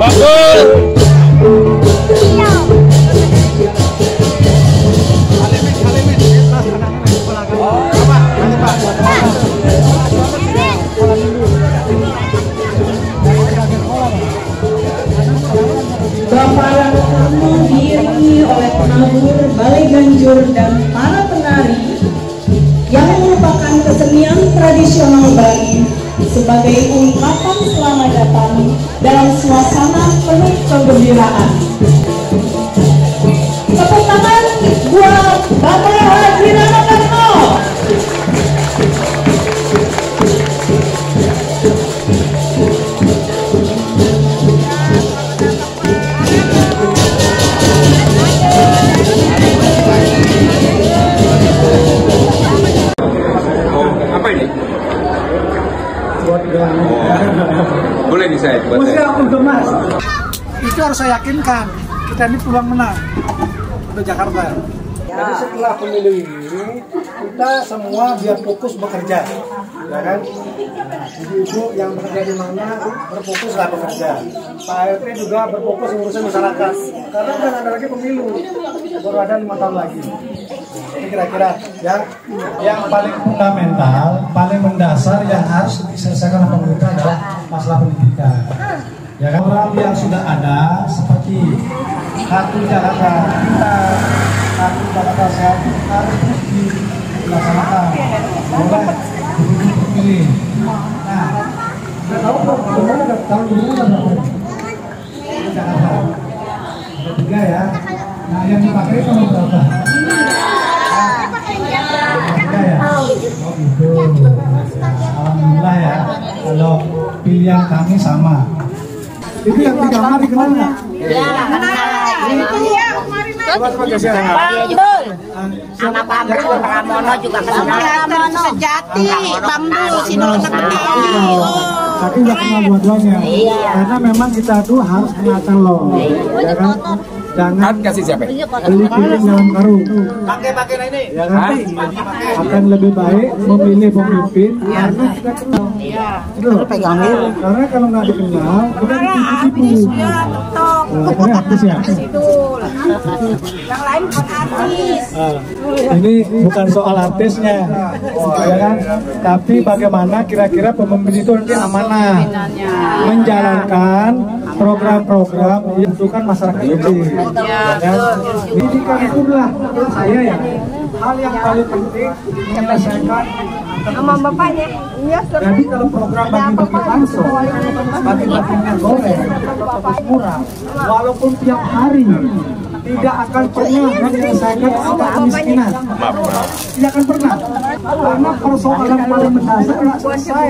Bapak yang tamu diiringi oleh penabur, balai ganjur, dan para penari yang merupakan kesenian tradisional Bali sebagai ungkapan selamat datang dalam suasana penuh kegembiraan. Tepuk tangan buat Bapak Haji Rano Karno. Boleh nih saya buat saya. Mas. Itu harus saya yakinkan kita ini peluang menang untuk Jakarta. Jadi setelah pemilu ini kita semua biar fokus bekerja, ya kan? Ibu-ibu yang bekerja di mana berfokuslah bekerja. Pak RT juga berfokus ngurusin masyarakat. Karena kan ada lagi pemilu, baru ada 5 tahun lagi. Ini kira-kira yang paling fundamental, paling mendasar yang harus diselesaikan oleh pemerintah adalah masalah pendidikan. Ya kan, program yang sudah ada seperti Kartu Jakarta Pintar, Kartu Jakarta Sehat harus terus dilaksanakan oleh guru-guru terpilih. Nah, kita tahu bagaimana tahun dulu berapa? Jakarta ada 3 ya. Nah, yang dipakai tahun berapa? Ya. Oh gitu. Alhamdulillah ya. Kalau pilihan kami sama. Itu yang di kamar dikenal nggak? Iya, Coba geser. Bambul. Anak Bambul, Pramono juga kenal. Pramono Sejati, Bambul, Sinolona Betawi. Tapi nggak kenal dua-duanya. Karena memang kita tuh harus mengatur loh. Ya kan? Jangan kasih siapa? beli piring dalam karung. Pakai ini. Ya kan? Akan lebih baik memilih pemimpin karena kita kenal. Karena kalau nggak dikenal, kita ditipu-tipu. Akhirnya artis ya. Yang lain bukan artis. Ini bukan soal artisnya, ya kan? Tapi bagaimana kira-kira pemimpin itu nanti amanah menjalankan program-program yang dibutuhkan masyarakat ini. Ya kan? Pendidikan itu adalah menurut saya ya hal yang paling penting menyelesaikan Sama bapaknya. Iya, jadi kalau program bagi-bagi bansos, bagi-bagi minyak goreng, bagi murah, walaupun tiap hari tidak akan pernah menyelesaikan angka kemiskinan. Tidak akan pernah. Karena persoalan paling mendasar tidak selesai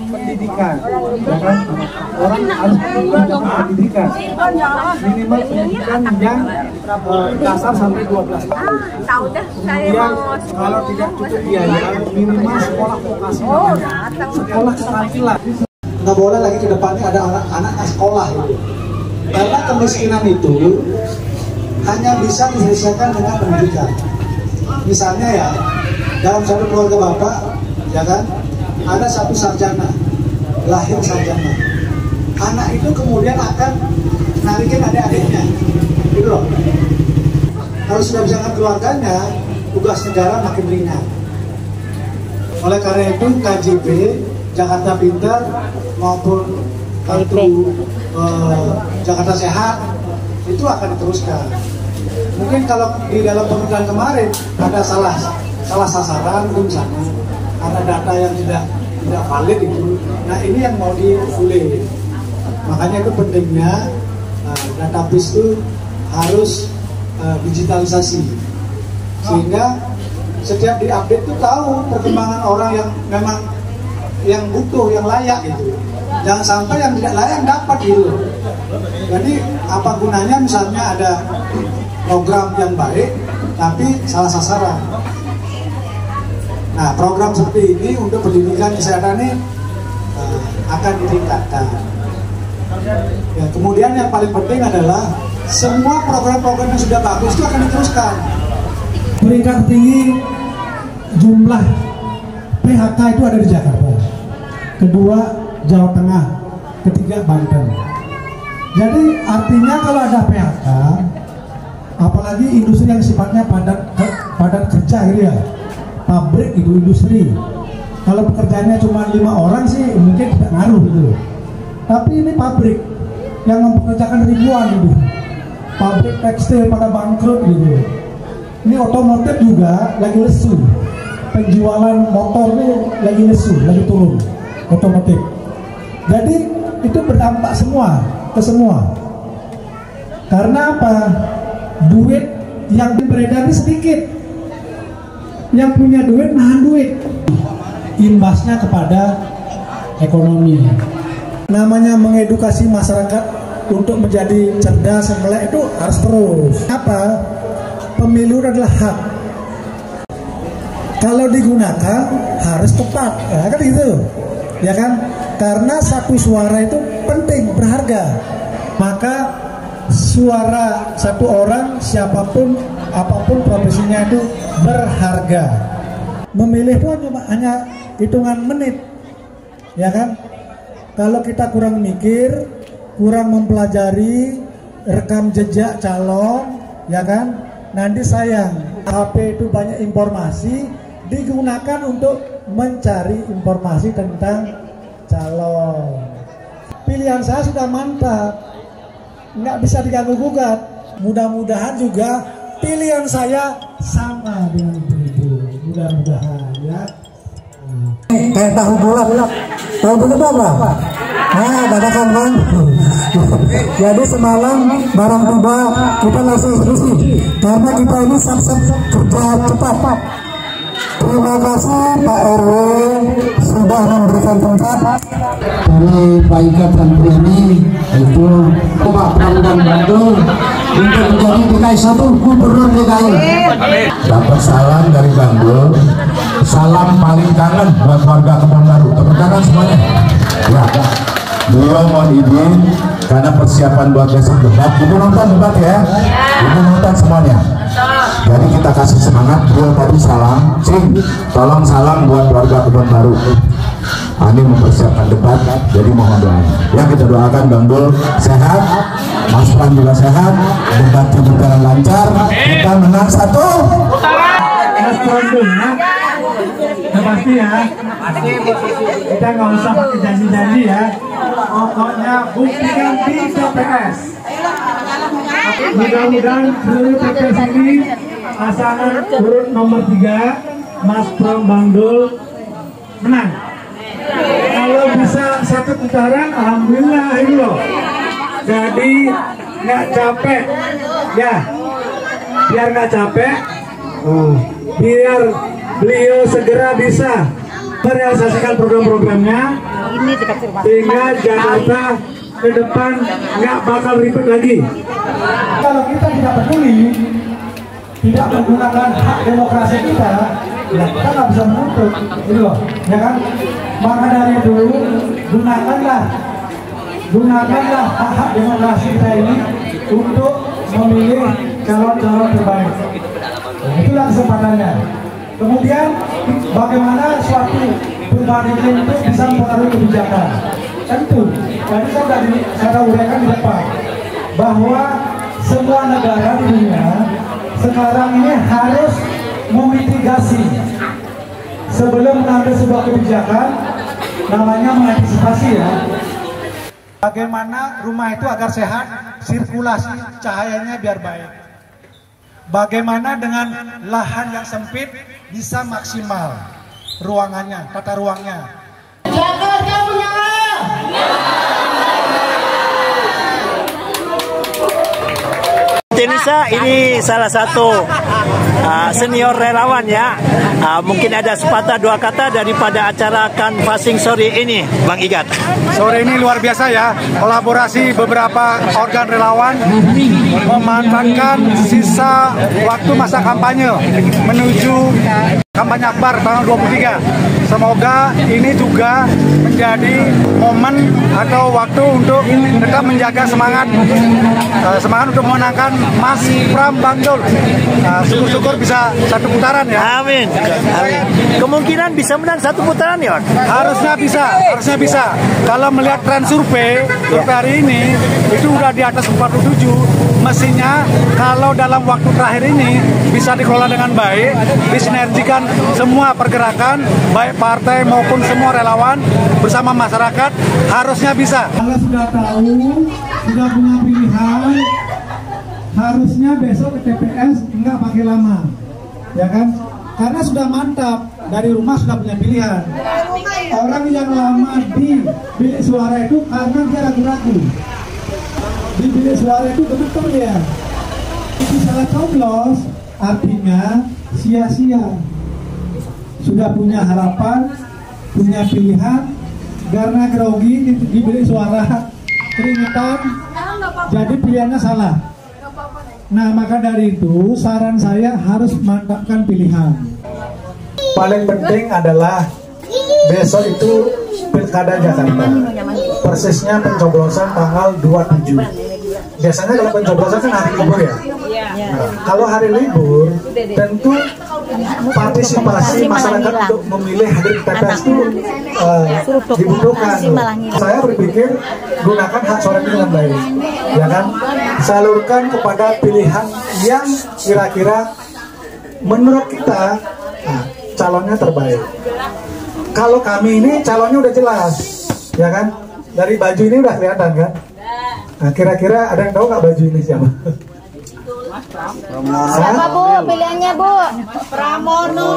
pendidikan. Ya kan? Orang harus mendapatkan pendidikan. Minimal pendidikan yang dasar sampai 12 tahun. Tahu dah, saya Kemudian mau kalau tidak cukup biaya, minimal sekolah vokasional, sekolah keterampilan. Nggak boleh lagi ke depannya ada anak-anak sekolah itu. Karena kemiskinan itu hanya bisa diselesaikan dengan pendidikan. Misalnya ya, dalam satu keluarga bapak, ya kan, ada satu sarjana, lahir sarjana. Anak itu kemudian akan narikin adik-adiknya, gitu loh. Kalau sudah bisa dengan keluarganya, tugas negara makin ringan. Oleh karena itu KJP, Jakarta Pintar maupun Kartu Jakarta Sehat itu akan diteruskan. Mungkin kalau di dalam pemerintahan kemarin ada salah sasaran itu misalnya, ada data yang tidak valid itu. Nah ini yang mau diulik. Makanya itu pentingnya database itu harus digitalisasi sehingga setiap diupdate itu tahu perkembangan orang yang memang yang butuh, yang layak gitu. Jangan sampai yang tidak layak dapat gitu. Jadi apa gunanya misalnya ada program yang baik tapi salah sasaran. Nah program seperti ini untuk pendidikan kesehatan ini akan ditingkatkan. Ya, kemudian yang paling penting adalah semua program-program yang sudah bagus itu akan diteruskan. Peringkat tinggi jumlah PHK itu ada di Jakarta. Kedua Jawa Tengah, ketiga Banten. Jadi artinya kalau ada PHK, apalagi industri yang sifatnya padat kerja gitu ya, pabrik itu industri. Kalau pekerjaannya cuma 5 orang sih mungkin tidak ngaruh gitu. Tapi ini pabrik yang mempekerjakan ribuan gitu. Pabrik tekstil pada bangkrut gitu. Ini otomotif juga lagi lesu. Penjualan motor ini lagi lesu, lagi turun otomotif. Jadi itu berdampak semua ke semua. Karena apa? Duit yang beredar ini sedikit. Yang punya duit nahan duit. Imbasnya kepada ekonomi. Namanya mengedukasi masyarakat untuk menjadi cerdas, melek itu harus terus. Apa? Pemilu adalah hak. Kalau digunakan harus tepat, ya kan gitu, ya kan? Karena satu suara itu penting, berharga. Maka suara satu orang, siapapun, apapun profesinya itu berharga. Memilih itu hanya hitungan menit, ya kan? Kalau kita kurang mikir, kurang mempelajari rekam jejak calon, ya kan? Nanti sayang, HP itu banyak informasi, digunakan untuk mencari informasi tentang calon. Pilihan saya sudah mantap, nggak bisa diganggu gugat. Mudah-mudahan juga pilihan saya sama dengan ibu-ibu. Mudah-mudahan ya. Kayak tahu bulat. Tahu bulat apa? Nah, dadakan kan. Jadi semalam barang tiba kita langsung diskusi. Karena kita ini sab-sab kerja cepat. Terima kasih Pak RW sudah memberikan tempat dari Pak Ika dan Bu ini, itu Pak Pramdan Bandung untuk menjadi DKI 1 Gubernur DKI. Dapat salam dari Bandung, salam paling kangen buat warga Kebon Baru. Tepuk tangan semuanya. Ya, beliau mohon izin karena persiapan buat besok debat. Ibu nonton debat ya, ibu nonton semuanya. Jadi kita kasih semangat. Beliau tadi salam, Cing, tolong salam buat warga Kebon Baru. Ini mempersiapkan debat, jadi mohon doanya. Ya, kita doakan Bang Dul sehat, Mas Pram juga sehat, debatnya berjalan lancar, kita menang 1. Mas Pram dulu ya. Pasti ya. Kita nggak usah pakai janji-janji ya. Pokoknya buktikan di TPS. Mudah-mudahan seluruh TPS ini pasangan urut nomor 3 Mas Pram Bang Dul menang. Kalau bisa 1 putaran, alhamdulillah ini loh. Jadi nggak capek, ya. Biar nggak capek, biar beliau segera bisa merealisasikan program-programnya, sehingga Jakarta ke depan nggak bakal ribet lagi. Kalau kita tidak peduli, tidak menggunakan hak demokrasi kita, ya kita nggak bisa menuntut, gitu loh, ya kan? Maka dari itu gunakanlah hak demokrasi kita ini untuk memilih calon-calon terbaik. Itulah kesempatannya. Kemudian bagaimana suatu perubahan iklim itu bisa mempengaruhi kebijakan? Tentu, tadi saya uraikan di depan bahwa semua negara di dunia sekarang ini harus memitigasi sebelum mengambil sebuah kebijakan, namanya mengantisipasi ya. Bagaimana rumah itu agar sehat, sirkulasi cahayanya biar baik. Bagaimana dengan lahan yang sempit bisa maksimal ruangannya, tata ruangnya. Jakarta menyala. Indonesia ini salah satu senior relawan ya. Mungkin ada sepatah dua kata daripada acara canvassing sore ini, Bang Igat. Sore ini luar biasa ya, kolaborasi beberapa organ relawan memanfaatkan sisa waktu masa kampanye menuju kampanye akbar tanggal 23. Semoga ini juga menjadi momen atau waktu untuk tetap menjaga semangat untuk memenangkan Mas Pram Bang Dul. syukur bisa 1 putaran ya. Amin. Amin. Kemungkinan bisa menang 1 putaran ya? Harusnya bisa. Kalau melihat tren survei hari ini itu udah di atas 47. Mestinya kalau dalam waktu terakhir ini bisa dikelola dengan baik, disinergikan semua pergerakan, baik partai maupun semua relawan bersama masyarakat, harusnya bisa. Kalau sudah tahu, sudah punya pilihan, harusnya besok ke TPS enggak pakai lama, ya kan? Karena sudah mantap, dari rumah sudah punya pilihan. Orang yang lama di bilik suara itu karena dia ragu-ragu. Di bilik suara itu betul ya. Itu salah coblos, artinya sia-sia. Sudah punya harapan, punya pilihan, karena grogi di bilik suara, keringetan, jadi pilihannya salah. Nah, maka dari itu saran saya harus mantapkan pilihan. Paling penting adalah besok itu Pilkada Jakarta. Persisnya pencoblosan tanggal 27. Biasanya kalau pencoblosan kan hari libur ya. Nah, kalau hari libur tentu partisipasi masyarakat untuk memilih hadir di TPS itu dibutuhkan. Saya berpikir gunakan hak suara dengan baik, ya kan? Salurkan kepada pilihan yang kira-kira menurut kita calonnya terbaik. Kalau kami ini calonnya udah jelas, ya kan? Dari baju ini udah kelihatan kan? Nah, kira-kira ada yang tahu nggak baju ini siapa? Siapa Bu? Pilihannya Bu? Pramono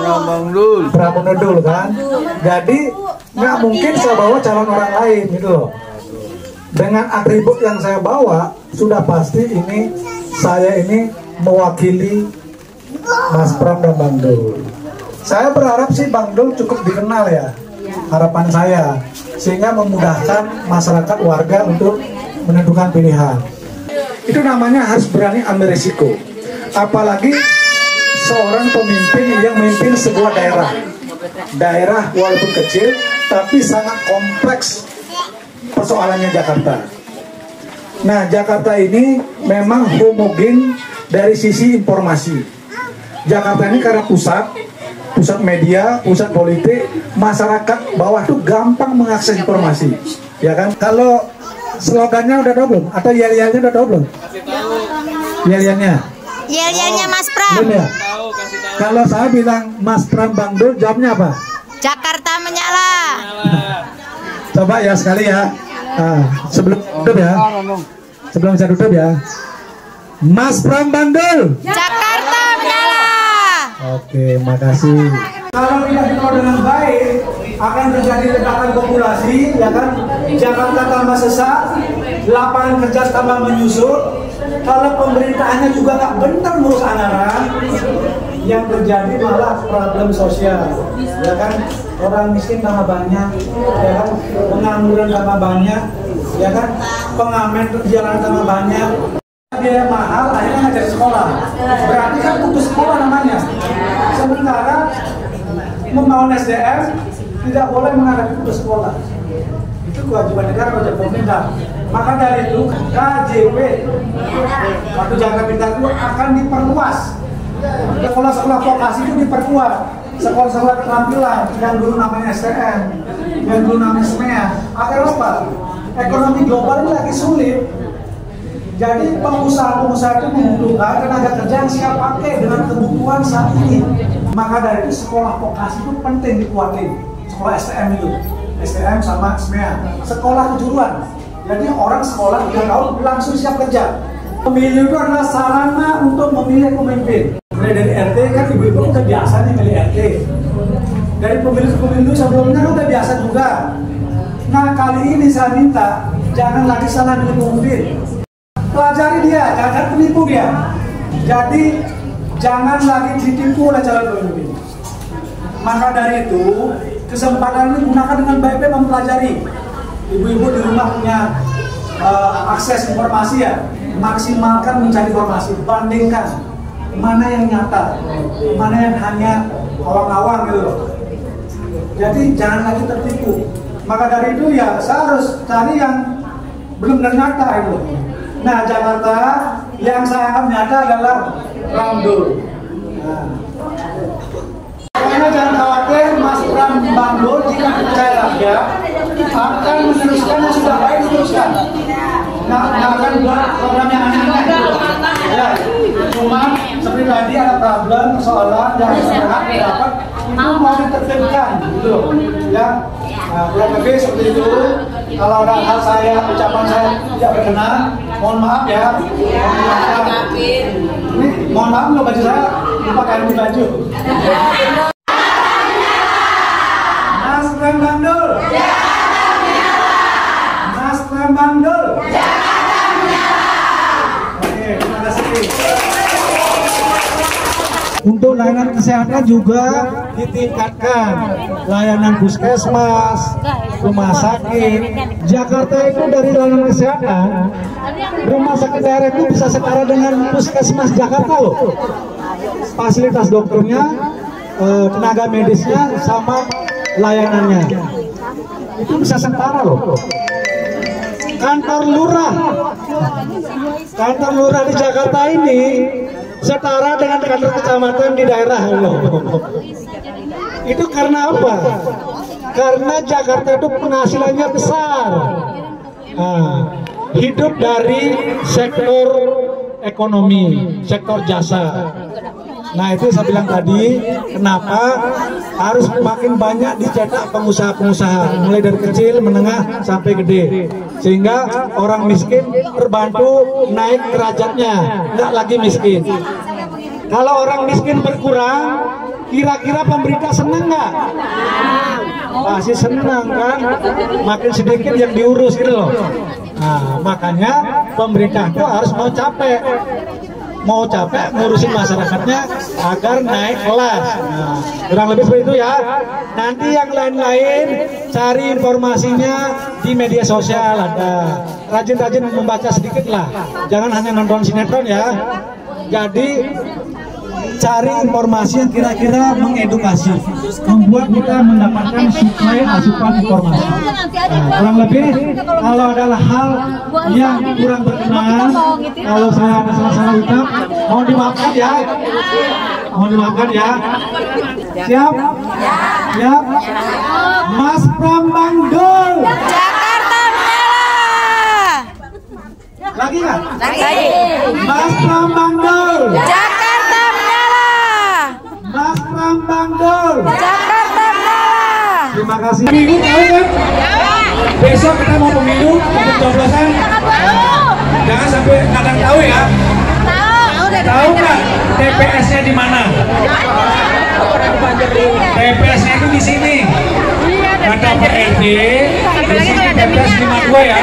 dulu kan? Jadi nggak mungkin saya bawa calon orang lain gitu loh. Dengan atribut yang saya bawa, sudah pasti ini saya ini mewakili Mas Pram dan Bang Dul. Saya berharap sih Bang Dul cukup dikenal ya, harapan saya, sehingga memudahkan masyarakat warga untuk menentukan pilihan. Itu namanya harus berani ambil risiko. Apalagi seorang pemimpin yang memimpin sebuah daerah. Daerah walaupun kecil, tapi sangat kompleks persoalannya Jakarta. Nah, Jakarta ini memang homogen dari sisi informasi. Jakarta ini karena pusat media, pusat politik, masyarakat bawah tuh gampang mengakses informasi, ya kan? Kalau slogannya udah tahu belum? Atau yel-yelnya udah tahu belum? Yel-yelnya? Yel-yelnya Mas Pram. Belum ya? Kalau saya bilang Mas Pram Bang Dul, jawabnya apa? Jakarta menyala. Coba ya sekali ya. Sebelum tutup ya. Sebelum saya tutup ya. Mas Pram Bang Dul. Jakarta menyala. Oke, makasih. Kalau tidak dikelola dengan baik, akan terjadi ledakan populasi, ya kan? Jakarta tambah sesak, lapangan kerja tambah menyusut. Kalau pemerintahannya juga nggak benar ngurus anggaran, yang terjadi malah problem sosial, ya kan? Orang miskin tambah banyak, ya kan? Pengangguran tambah banyak, ya kan? Pengamen jalan tambah banyak. Biaya mahal, akhirnya nggak jadi sekolah. Berarti kan putus sekolah namanya. Sementara membangun SDM tidak boleh menghadapi putus sekolah. Itu kewajiban negara, kewajiban pemerintah. Maka dari itu KJP waktu Jakarta Pintar itu akan diperluas. Sekolah-sekolah vokasi itu diperkuat. Sekolah-sekolah keterampilan yang dulu namanya STM, yang dulu namanya SMEA. Agar apa? Ekonomi global ini lagi sulit. Jadi pengusaha-pengusaha itu membutuhkan tenaga kerja yang siap pakai dengan kebutuhan saat ini. Maka dari itu sekolah vokasi itu penting dikuatin. Sekolah STM itu, STM sama SMEA. Sekolah kejuruan. Jadi orang sekolah 3 tahun langsung siap kerja. Pemilu itu adalah sarana untuk memilih pemimpin. Mulai dari RT kan ibu-ibu udah biasa nih milih RT. Dari pemilu sebelumnya udah biasa juga. Nah kali ini saya minta jangan lagi salah milih pemimpin. Pelajari dia, jangan penipu dia. Jadi jangan lagi ditipu oleh calon pemimpin. Maka dari itu kesempatan ini gunakan dengan baik-baik mempelajari. Ibu-ibu di rumah punya akses informasi ya, maksimalkan mencari informasi, bandingkan mana yang nyata, mana yang hanya awang-awang gitu loh. Jadi jangan lagi tertipu. Maka dari itu ya saya harus cari yang belum nyata itu. Nah Jakarta yang saya anggap nyata adalah Bang Dul. Karena jangan khawatir, Mas Pram Bangdul jika dipercaya rakyat akan meneruskan yang sudah baik diteruskan. Nggak akan buat program yang aneh-aneh. Ya, cuma seperti tadi ada problem, persoalan yang sangat dapat itu mau ditertibkan, gitu. Ya, kurang lebih seperti itu. Kalau ada hal saya, ucapan saya tidak berkenan, mohon maaf ya. Ini mohon maaf loh, baju saya lupa ganti baju. Mas Pram Bangdul. Mas Pram Bangdul. Oke, terima kasih. Untuk layanan kesehatan juga ditingkatkan. Layanan puskesmas, rumah sakit. Jakarta itu dari layanan kesehatan, rumah sakit daerah itu bisa setara dengan puskesmas Jakarta loh. Fasilitas dokternya, tenaga medisnya, sama layanannya. Itu bisa setara loh. Kantor lurah di Jakarta ini setara dengan kantor kecamatan di daerah loh. Itu karena apa? Karena Jakarta itu penghasilannya besar. Hidup dari sektor ekonomi, sektor jasa. Nah itu saya bilang tadi, kenapa harus makin banyak dicetak pengusaha-pengusaha, mulai dari kecil, menengah, sampai gede, sehingga orang miskin terbantu naik derajatnya, nggak lagi miskin. Kalau orang miskin berkurang, kira-kira pemerintah senang nggak? Pasti senang kan, makin sedikit yang diurus gitu loh. Nah makanya pemerintah itu harus mau capek ngurusin masyarakatnya agar naik kelas. Nah, kurang lebih seperti itu ya. Nanti yang lain-lain cari informasinya di media sosial ada. Rajin-rajin membaca sedikit lah. Jangan hanya nonton sinetron ya. Jadi cari informasi yang kira-kira mengedukasi, membuat kita mendapatkan suplai asupan informasi. Nah, kurang lebih kalau adalah hal yang kurang berkenan, kalau saya ada salah-salah ucap, mohon dimaafkan ya. Mohon dimaafkan ya. Siap? Siap? Mas Pram Bangdul. Jakarta Merah. Lagi nggak? Lagi. Mas Pram Bangdul. Jakarta Merah. Mas Pram Bangdul. Jakarta Merah. Terima kasih. Minggu tahu kan? Besok kita mau pemilu untuk coblosan. Jangan sampai kadang tahu ya. Tahu nggak TPS-nya di mana? TPS-nya itu di sini. Kata PRD, di sini TPS 52 ya.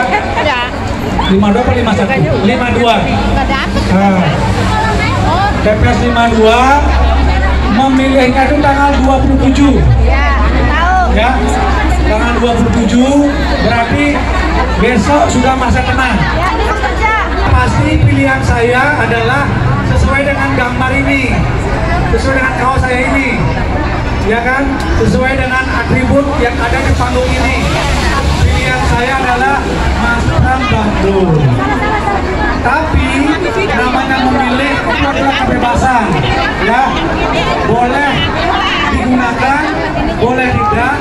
52 apa 51? 52. Nah, TPS 52 memilihnya itu tanggal 27. Ya, tanggal 27 berarti besok sudah masa tenang. Pasti pilihan saya adalah sesuai dengan gambar ini, sesuai dengan kaos saya ini, ya kan, sesuai dengan atribut yang ada di panggung ini. Pilihan saya adalah Mas Pram Bangdul. Tapi namanya memilih itu adalah kebebasan, ya, boleh digunakan, boleh tidak,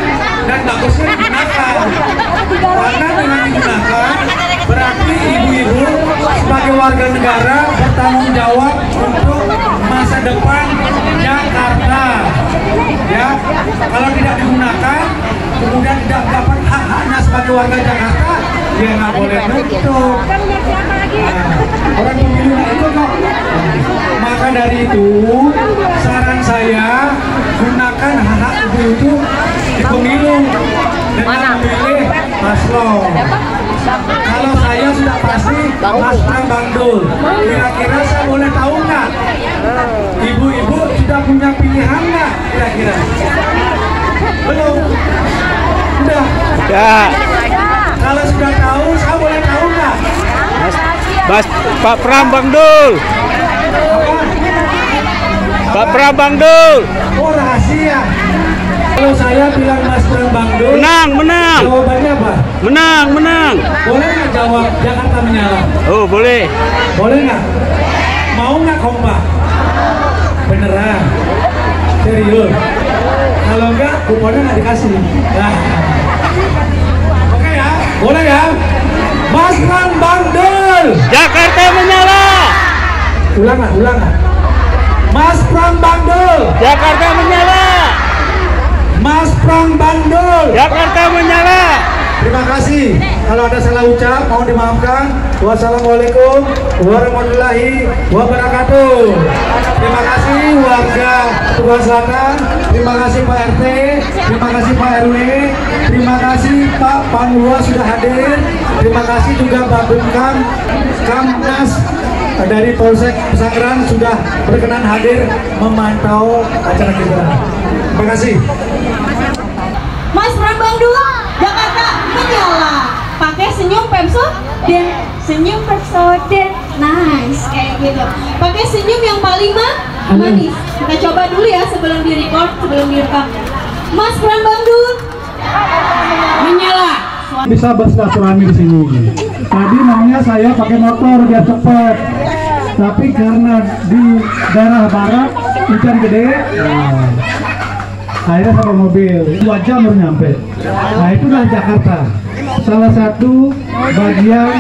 dan bagusnya digunakan. Karena dengan digunakan berarti ibu-ibu sebagai warga negara bertanggung jawab untuk masa depan Jakarta. Ya, kalau tidak digunakan, kemudian tidak dapat hak-haknya sebagai warga Jakarta, dia nggak boleh nuntut. Nah, orang pemilu itu kok. Maka dari itu, saran saya gunakan hak-hak ibu itu di pemilu dengan memilih paslon. Kalau saya sudah pasti Mas Pram Bangdul. Kira-kira saya boleh tahu nggak? Ibu-ibu sudah punya pilihan nggak? Kira-kira? Belum? Udah? Ya. Kalau sudah tahu, saya boleh tahu nggak? Pak Pram Bangdul. Pak Pram Bangdul. Oh rahasia. Kalau saya bilang Mas Pram Bangdul, Menang. jawabannya apa? Menang. Boleh nggak jawab Jakarta Menyala? Oh boleh. Boleh nggak? Mau nggak kompak? Beneran? Serius? Kalau enggak, kuponnya nggak dikasih. Nah. Oke ya, boleh ya? Mas Pram Bandul. Jakarta menyala. Ulang nggak? Mas Pram Bandul. Jakarta menyala. Mas Pram Bandul. Jakarta menyala. Terima kasih. Kalau ada salah ucap, mohon dimaafkan. Wassalamualaikum warahmatullahi wabarakatuh. Terima kasih warga Tuban Selatan. Terima kasih Pak RT. Terima kasih Pak RW. Terima kasih Pak Panwa sudah hadir. Terima kasih juga Pak Bumkam, Kamnas dari Polsek Pesanggeran sudah berkenan hadir memantau acara kita. Terima kasih. Mas Pram Bandul, Jakarta menyala. Pakai senyum Pepsodent, senyum Pepsodent, nice kayak gitu. Pakai senyum yang paling manis. Kita coba dulu ya sebelum direcord, sebelum direkam. Mas Pram Bandul menyala. Bisa bersilaturahmi di sini. Tadi maunya saya pakai motor biar cepat, tapi karena di daerah barat hujan gede, akhirnya sama mobil 2 jam baru nyampe. Nah itulah Jakarta, salah satu bagian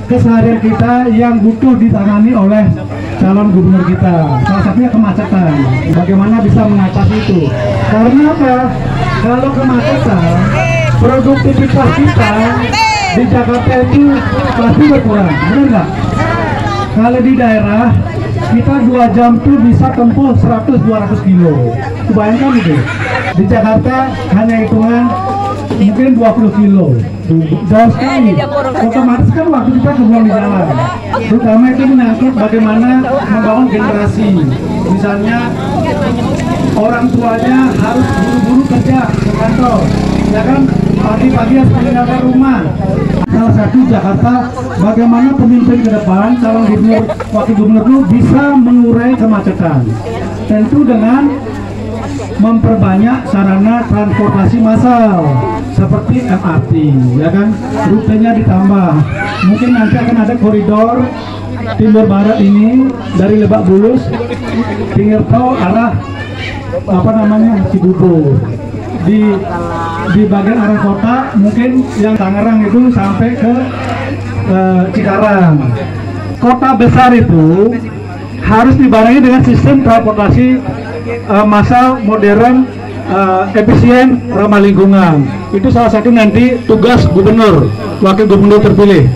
keseharian kita yang butuh ditangani oleh calon gubernur kita. Salah satunya kemacetan. Bagaimana bisa mengatasi itu? Karena apa? Kalau kemacetan, produktivitas kita di Jakarta itu pasti berkurang, benar nggak? Kalau di daerah kita 2 jam tuh bisa tempuh 100-200 kilo. Bayangkan itu. Di Jakarta hanya hitungan mungkin 20 kilo. Jauh sekali. Otomatis kan waktu kita kebuang di jalan. Terutama itu menyangkut bagaimana membangun generasi. Misalnya orang tuanya harus buru-buru kerja ke kantor, ya kan? Pagi-pagi harus meninggalkan rumah. Salah satu Jakarta, bagaimana pemimpin ke depan, calon gubernur, wakil gubernur itu bisa mengurai kemacetan. Tentu dengan memperbanyak sarana transportasi massal seperti MRT, ya kan? Rutenya ditambah. Mungkin nanti akan ada koridor timur barat ini dari Lebak Bulus, pinggir tol arah Cibubur. Di bagian arah kota mungkin yang Tangerang itu sampai ke Cikarang. Kota besar itu harus dibarengi dengan sistem transportasi massal modern, efisien, ramah lingkungan. Itu salah satu nanti tugas gubernur, wakil gubernur terpilih.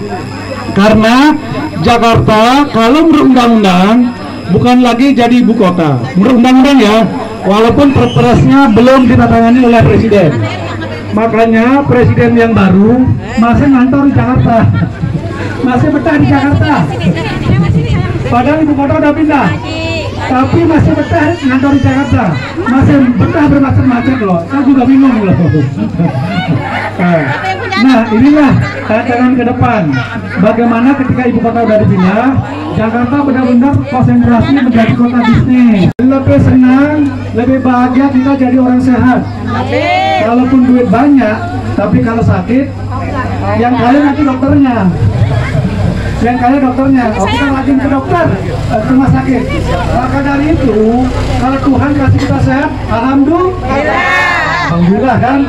Karena Jakarta kalau menurut undang-undang bukan lagi jadi ibu kota. Menurut undang-undang ya, walaupun perpresnya belum ditandatangani oleh presiden. Makanya presiden yang baru masih ngantor di Jakarta, masih betah di Jakarta. Padahal ibu kota udah pindah, tapi masih betah ngantor di Jakarta, masih betah bermacet-macet loh. Saya juga bingung loh. Nah inilah tantangan ke depan. Bagaimana ketika ibu kota udah dipindah, Jakarta benar-benar konsentrasi menjadi kota bisnis. Lebih senang, lebih bahagia kita jadi orang sehat. Kalaupun duit banyak, tapi kalau sakit, yang kaya nanti dokternya. Yang kaya dokternya, kita rajin ke dokter, ke rumah sakit. Maka dari itu, kalau Tuhan kasih kita sehat, alhamdulillah kan.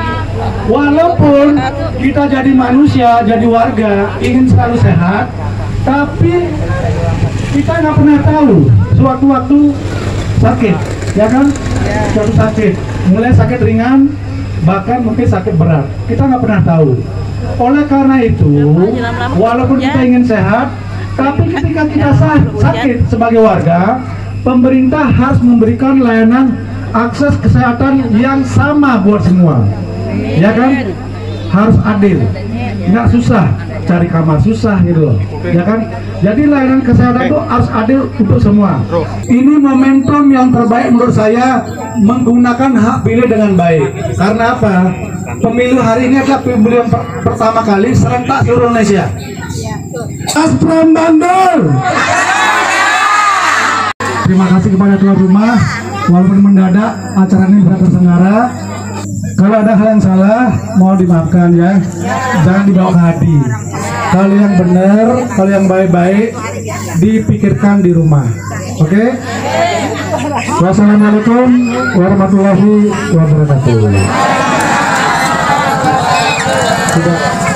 Walaupun kita jadi manusia, jadi warga, ingin selalu sehat, tapi kita nggak pernah tahu sewaktu-waktu sakit, ya kan? Suatu sakit, mulai sakit ringan, bahkan mungkin sakit berat, kita nggak pernah tahu. Oleh karena itu, walaupun kita ingin sehat, tapi ketika kita sakit sebagai warga, pemerintah harus memberikan layanan akses kesehatan yang sama buat semua, ya kan? Harus adil, nggak susah cari kamar, susah gitu loh, ya kan? Jadi layanan kesehatan itu harus adil untuk semua. Ini momentum yang terbaik menurut saya, menggunakan hak pilih dengan baik. Karena apa? Pemilu hari ini adalah pemilu yang pertama kali serentak seluruh Indonesia. Mas Pram Bandul. Terima kasih kepada tuan rumah, walaupun mendadak acara ini bisa terselenggara. Kalau ada hal yang salah, mohon dimaafkan ya. Jangan dibawa ke hati. Kalau yang benar, kalau yang baik-baik, dipikirkan di rumah. Oke? Wassalamualaikum warahmatullahi wabarakatuh. Sudah.